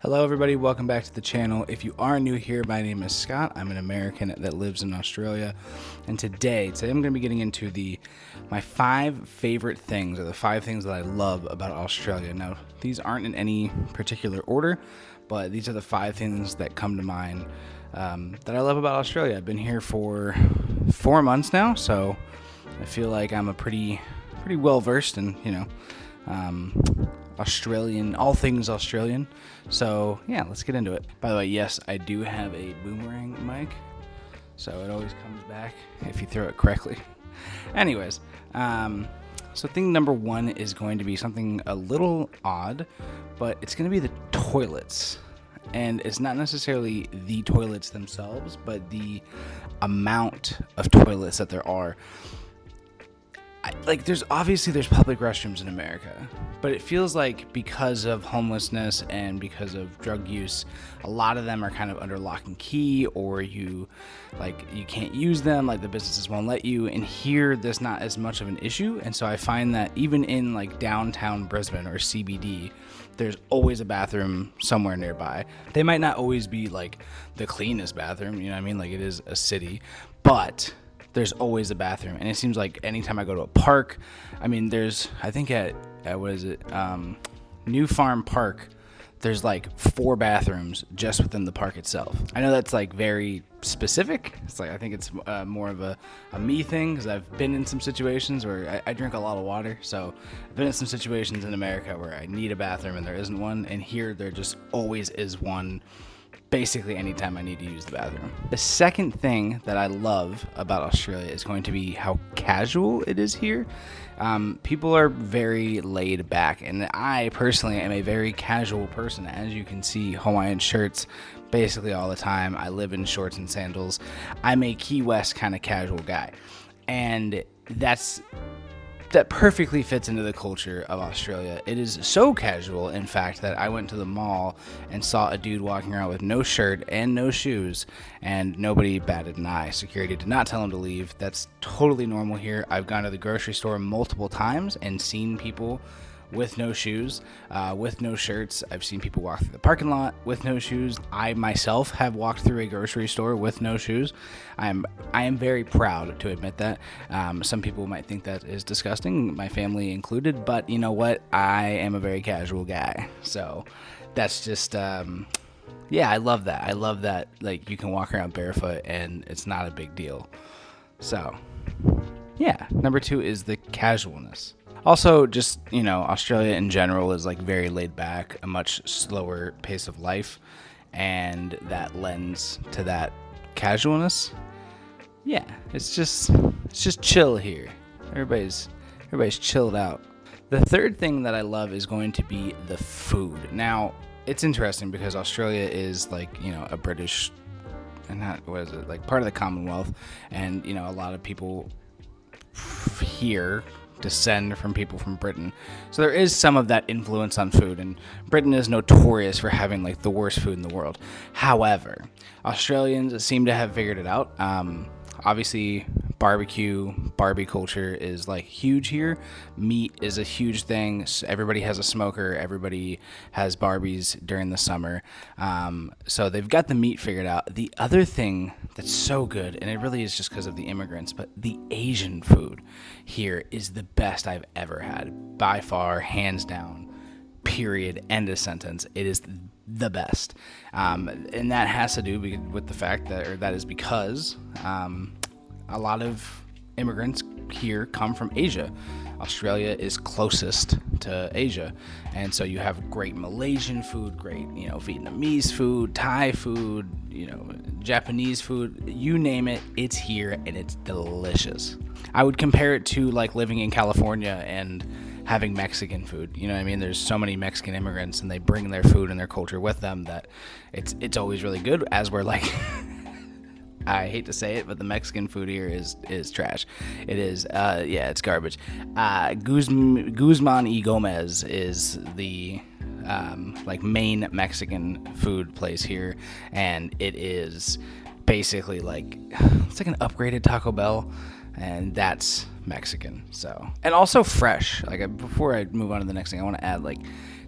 Hello everybody, welcome back to the channel. If you are new here, my name is Scott. I'm an American that lives in Australia. And today I'm going to be getting into my 5 favorite things, or the 5 things that I love about Australia. Now, these aren't in any particular order, but these are the 5 things that come to mind that I love about Australia. I've been here for 4 months now, so I feel like I'm a pretty well versed in, Australian, all things Australian. So yeah, let's get into it. By the way, yes, I do have a boomerang mic, so it always comes back if you throw it correctly. Anyways, so thing number 1 is going to be something a little odd, but it's going to be the toilets. And it's not necessarily the toilets themselves, but the amount of toilets that there are. There's public restrooms in America, but it feels like because of homelessness and because of drug use, a lot of them are kind of under lock and key, or you can't use them, like the businesses won't let you. And here, there's not as much of an issue, and so I find that even in like downtown Brisbane or CBD, there's always a bathroom somewhere nearby. They might not always be like the cleanest bathroom, you know what I mean? Like, it is a city, but there's always a bathroom. And it seems like anytime I go to a park, I mean, I think at New Farm Park, there's like 4 bathrooms just within the park itself. I know that's like very specific. It's like, I think it's more of a me thing, because I've been in some situations where I drink a lot of water. So I've been in some situations in America where I need a bathroom and there isn't one. And here there just always is one, basically anytime I need to use the bathroom. The second thing that I love about Australia is going to be how casual it is here. People are very laid back, and I personally am a very casual person. As you can see, Hawaiian shirts basically all the time. I live in shorts and sandals. I'm a Key West kind of casual guy, and that perfectly fits into the culture of Australia. It is so casual, in fact, that I went to the mall and saw a dude walking around with no shirt and no shoes, and nobody batted an eye. Security did not tell him to leave. That's totally normal here. I've gone to the grocery store multiple times and seen people with no shoes, with no shirts. I've seen people walk through the parking lot with no shoes. I myself have walked through a grocery store with no shoes. I am very proud to admit that. Some people might think that is disgusting, my family included, but you know what? I am a very casual guy. So that's just, I love that. I love that, like, you can walk around barefoot and it's not a big deal. So yeah, number 2 is the casualness. Also, just, Australia in general is like very laid back, a much slower pace of life, and that lends to that casualness. Yeah, it's just chill here. Everybody's chilled out. The third thing that I love is going to be the food. Now, it's interesting because Australia is like, a British, and like part of the Commonwealth, and a lot of people here descend from people from Britain. So there is some of that influence on food, and Britain is notorious for having like the worst food in the world. However, Australians seem to have figured it out. Obviously, Barbie culture is like huge here. Meat is a huge thing. So everybody has a smoker. Everybody has Barbies during the summer. So they've got the meat figured out. The other thing that's so good, and it really is just because of the immigrants, but the Asian food here is the best I've ever had. By far, hands down, period, end of sentence. It is the best. And that has to do with the fact that is because a lot of immigrants here come from Asia. Australia is closest to Asia, and so you have great Malaysian food, great Vietnamese food, Thai food, Japanese food, you name it, it's here, and it's delicious. I would compare it to like living in California and having Mexican food. You know what I mean? There's so many Mexican immigrants, and they bring their food and their culture with them that it's always really good, as we're like I hate to say it, but the Mexican food here is trash. It is, it's garbage. Guzman y Gomez is the main Mexican food place here, and it is basically it's like an upgraded Taco Bell, and that's Mexican. So, and also fresh. Before I move on to the next thing, I want to add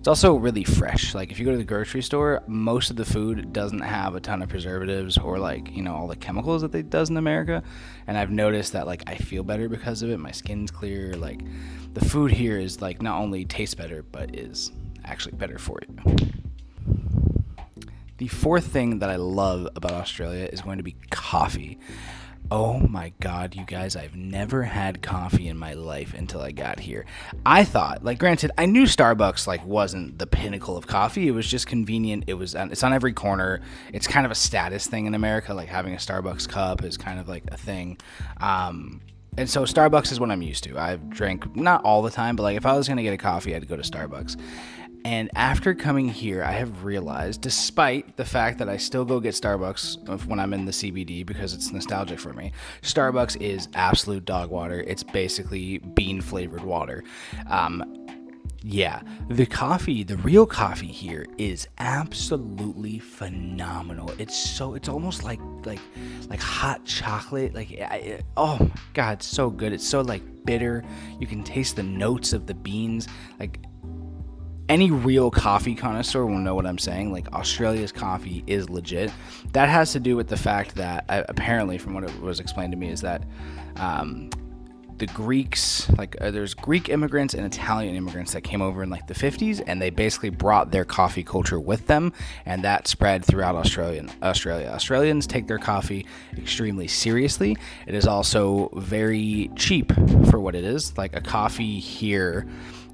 It's also really fresh. Like if you go to the grocery store, most of the food doesn't have a ton of preservatives or like, all the chemicals that it does in America. And I've noticed that like I feel better because of it. My skin's clear. Like the food here is like not only tastes better, but is actually better for you. The fourth thing that I love about Australia is going to be coffee. Oh my God, you guys, I've never had coffee in my life until I got here. I thought, like, granted, I knew Starbucks, like, wasn't the pinnacle of coffee. It was just convenient. It's on every corner. It's kind of a status thing in America. Like, having a Starbucks cup is kind of like a thing. And so Starbucks is what I'm used to. I've drank, not all the time, but, like, if I was going to get a coffee, I'd go to Starbucks. And after coming here, I have realized, despite the fact that I still go get Starbucks when I'm in the CBD because it's nostalgic for me, Starbucks is absolute dog water. It's basically bean-flavored water. The real coffee here is absolutely phenomenal. It's almost like hot chocolate. Oh my God, it's so good. It's so like bitter. You can taste the notes of the beans. Like, any real coffee connoisseur will know what I'm saying. Like, Australia's coffee is legit. That has to do with the fact that, apparently, from what it was explained to me, is that the Greeks, there's Greek immigrants and Italian immigrants that came over in like the 50s, and they basically brought their coffee culture with them, and that spread throughout Australia. Australians take their coffee extremely seriously. It is also very cheap for what it is. Like, a coffee here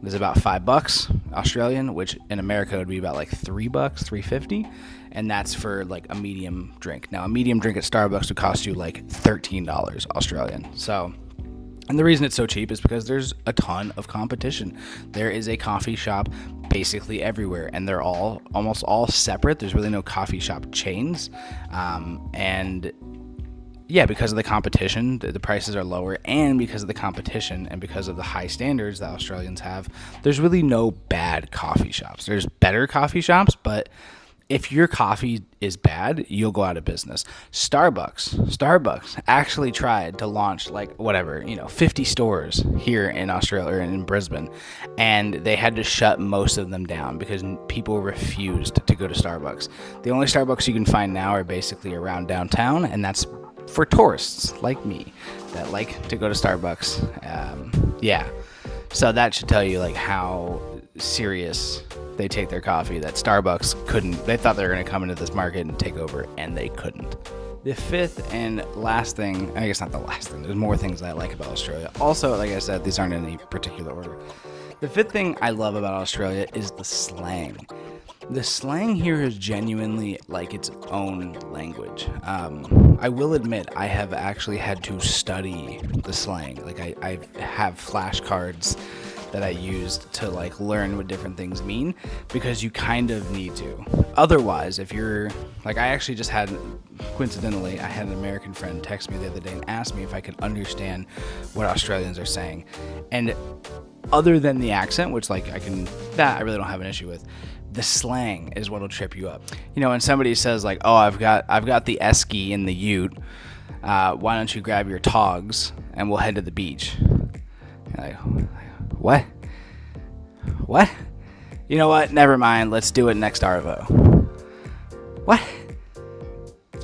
is about $5 Australian, which in America would be about like $3, $3.50, and that's for like a medium drink. Now, a medium drink at Starbucks would cost you like $13 Australian. So, and the reason it's so cheap is because there's a ton of competition. There is a coffee shop basically everywhere, and they're almost all separate. There's really no coffee shop chains, and yeah, because of the competition, the prices are lower, and because of the competition and because of the high standards that Australians have, there's really no bad coffee shops. There's better coffee shops, but if your coffee is bad, you'll go out of business. Starbucks actually tried to launch 50 stores here in Australia or in Brisbane, and they had to shut most of them down because people refused to go to Starbucks. The only Starbucks you can find now are basically around downtown, and that's for tourists like me that like to go to Starbucks. So that should tell you like how serious they take their coffee, that Starbucks couldn't. They thought they were going to come into this market and take over, and they couldn't. The fifth and last thing, I guess not the last thing, there's more things that I like about Australia. Also, like I said, these aren't in any particular order. The fifth thing I love about Australia is the slang. The slang here is genuinely like its own language. I will admit I have actually had to study the slang. Like I have flashcards that I used to like learn what different things mean, because you kind of need to. Otherwise, if you're like, coincidentally, I had an American friend text me the other day and ask me if I could understand what Australians are saying. And other than the accent, which I really don't have an issue with, the slang is what'll trip you up. When somebody says like, "Oh, I've got the esky in the ute. Why don't you grab your togs and we'll head to the beach?" You're like, what? What? You know what? Never mind. Let's do it next Arvo. What?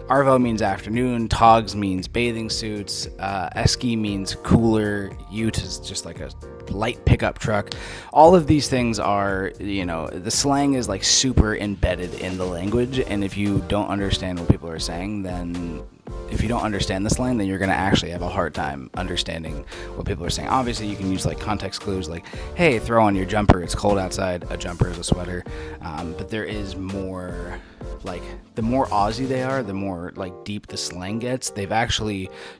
Arvo means afternoon. Togs means bathing suits. Esky means cooler. Ute is just like a light pickup truck. All of these things are, the slang is like super embedded in the language, and if you don't understand what people are saying, then if you don't understand the slang, then you're going to actually have a hard time understanding what people are saying. Obviously, you can use like context clues like, hey, throw on your jumper, it's cold outside. A jumper is a sweater. But there is more, like, the more Aussie they are, the more like deep the slang gets.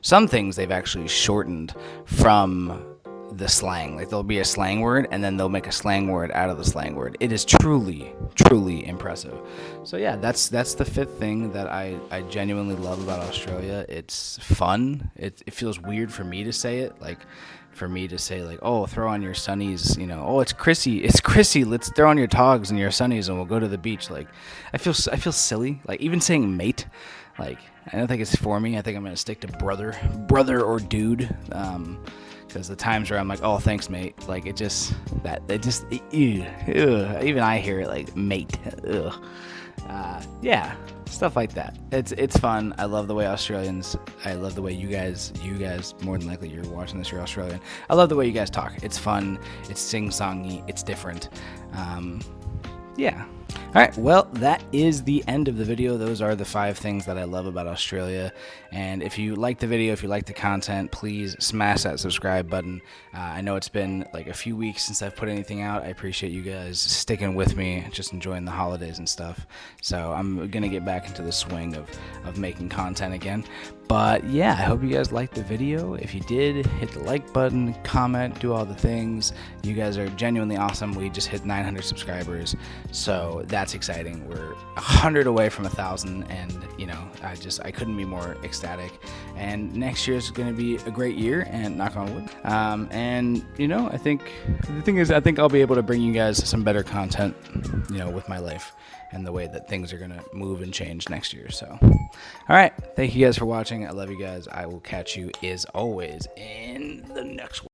Some things they've actually shortened from the slang. Like, there'll be a slang word and then they'll make a slang word out of the slang word. It is truly impressive. So yeah, that's the fifth thing that I genuinely love about Australia. It's fun. It feels weird for me to say it. Like, for me to say like, oh, throw on your sunnies, you know, oh, it's Chrissy, let's throw on your togs and your sunnies and we'll go to the beach. Like, I feel silly. Like, even saying mate, like, I don't think it's for me. I think I'm gonna stick to brother or dude, because the times where I'm like, oh, thanks, mate, like, even I hear it like mate, yeah, stuff like that. It's fun. I love the way I love the way you guys, more than likely you're watching this, you're Australian. I love the way you guys talk. It's fun. It's sing-songy. It's different. Yeah. All right, well, that is the end of the video. Those are the 5 things that I love about Australia. And if you like the video, if you like the content, please smash that subscribe button. I know it's been like a few weeks since I've put anything out. I appreciate you guys sticking with me, just enjoying the holidays and stuff. So I'm going to get back into the swing of making content again. But yeah, I hope you guys liked the video. If you did, hit the like button, comment, do all the things. You guys are genuinely awesome. We just hit 900 subscribers, so that's exciting. We're 100 away from 1,000, and you know, I couldn't be more ecstatic. And next year is going to be a great year, and knock on wood. And you know, I think the thing is, I think I'll be able to bring you guys some better content, you know, with my life and the way that things are going to move and change next year. So, all right. Thank you guys for watching. I love you guys. I will catch you, as always, in the next one.